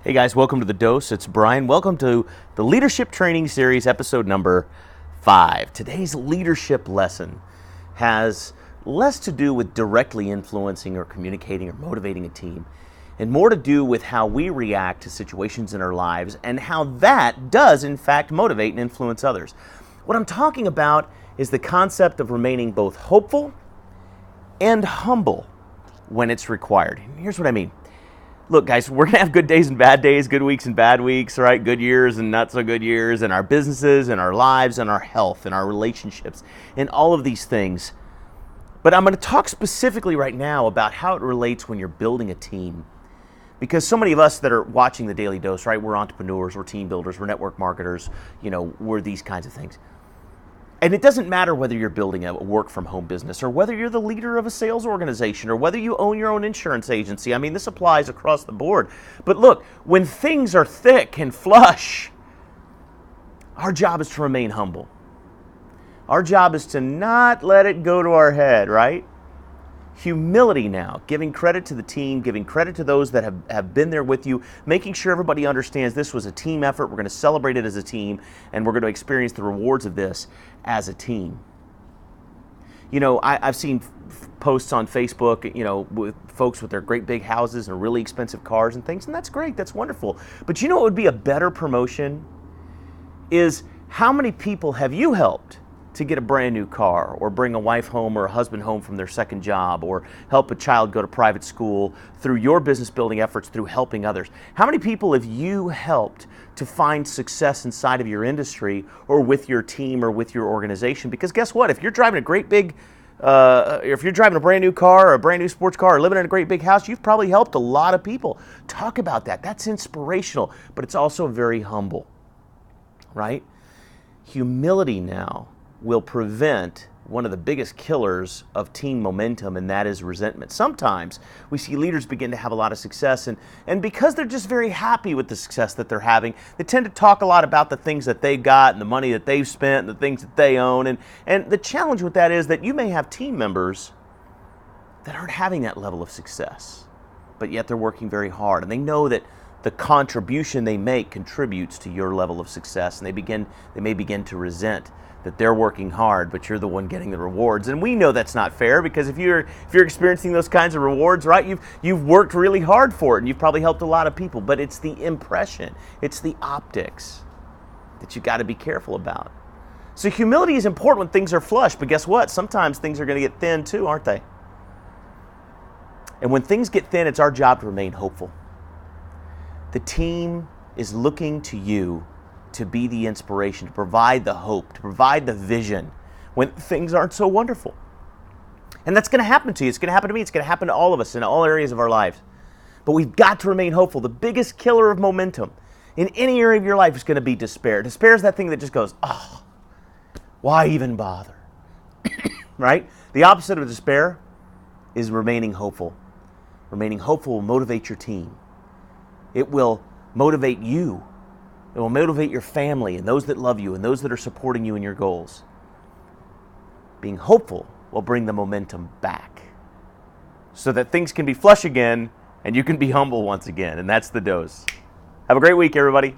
Hey guys, welcome to The Dose. It's Brian. Welcome to the Leadership Training Series, episode number 5. Today's leadership lesson has less to do with directly influencing or communicating or motivating a team, and more to do with how we react to situations in our lives and how that does, in fact, motivate and influence others. What I'm talking about is the concept of remaining both hopeful and humble when it's required. Here's what I mean. Look, guys, we're going to have good days and bad days, good weeks and bad weeks, right? Good years and not so good years, in our businesses, in our lives, in our health, in our relationships, in all of these things. But I'm going to talk specifically right now about how it relates when you're building a team. Because so many of us that are watching the Daily Dose, right? We're entrepreneurs, we're team builders, we're network marketers, we're these kinds of things. And it doesn't matter whether you're building a work-from-home business or whether you're the leader of a sales organization or whether you own your own insurance agency. I mean, this applies across the board. But look, when things are thick and flush, our job is to remain humble. Our job is to not let it go to our head, right? Humility now, giving credit to the team, giving credit to those that have been there with you, making sure everybody understands this was a team effort. We're going to celebrate it as a team, and we're going to experience the rewards of this as a team. I've seen posts on Facebook, with folks with their great big houses and really expensive cars and things, and that's great, that's wonderful. But what would be a better promotion is how many people have you helped to get a brand new car, or bring a wife home or a husband home from their second job, or help a child go to private school through your business building efforts, through helping others? How many people have you helped to find success inside of your industry or with your team or with your organization? Because guess what? If you're driving a great big, if you're driving a brand new car or a brand new sports car or living in a great big house, you've probably helped a lot of people. Talk about that. That's inspirational, but it's also very humble, right? Humility now will prevent one of the biggest killers of team momentum, and that is resentment. Sometimes we see leaders begin to have a lot of success, and because they're just very happy with the success that they're having, they tend to talk a lot about the things that they got and the money that they've spent and the things that they own. And the challenge with that is that you may have team members that aren't having that level of success, but yet they're working very hard, and they know that the contribution they make contributes to your level of success, and they may begin to resent that they're working hard, but you're the one getting the rewards. And we know that's not fair, because if you're experiencing those kinds of rewards, right, you've worked really hard for it, and you've probably helped a lot of people. But it's the impression, it's the optics that you got to be careful about. So humility is important when things are flush, but guess what? Sometimes things are going to get thin too, aren't they? And when things get thin, it's our job to remain hopeful. The team is looking to you to be the inspiration, to provide the hope, to provide the vision when things aren't so wonderful. And that's going to happen to you. It's going to happen to me. It's going to happen to all of us in all areas of our lives. But we've got to remain hopeful. The biggest killer of momentum in any area of your life is going to be despair. Despair is that thing that just goes, oh, why even bother? Right? The opposite of despair is remaining hopeful. Remaining hopeful will motivate your team. It will motivate you. It will motivate your family and those that love you and those that are supporting you in your goals. Being hopeful will bring the momentum back so that things can be flush again and you can be humble once again. And that's the dose. Have a great week, everybody.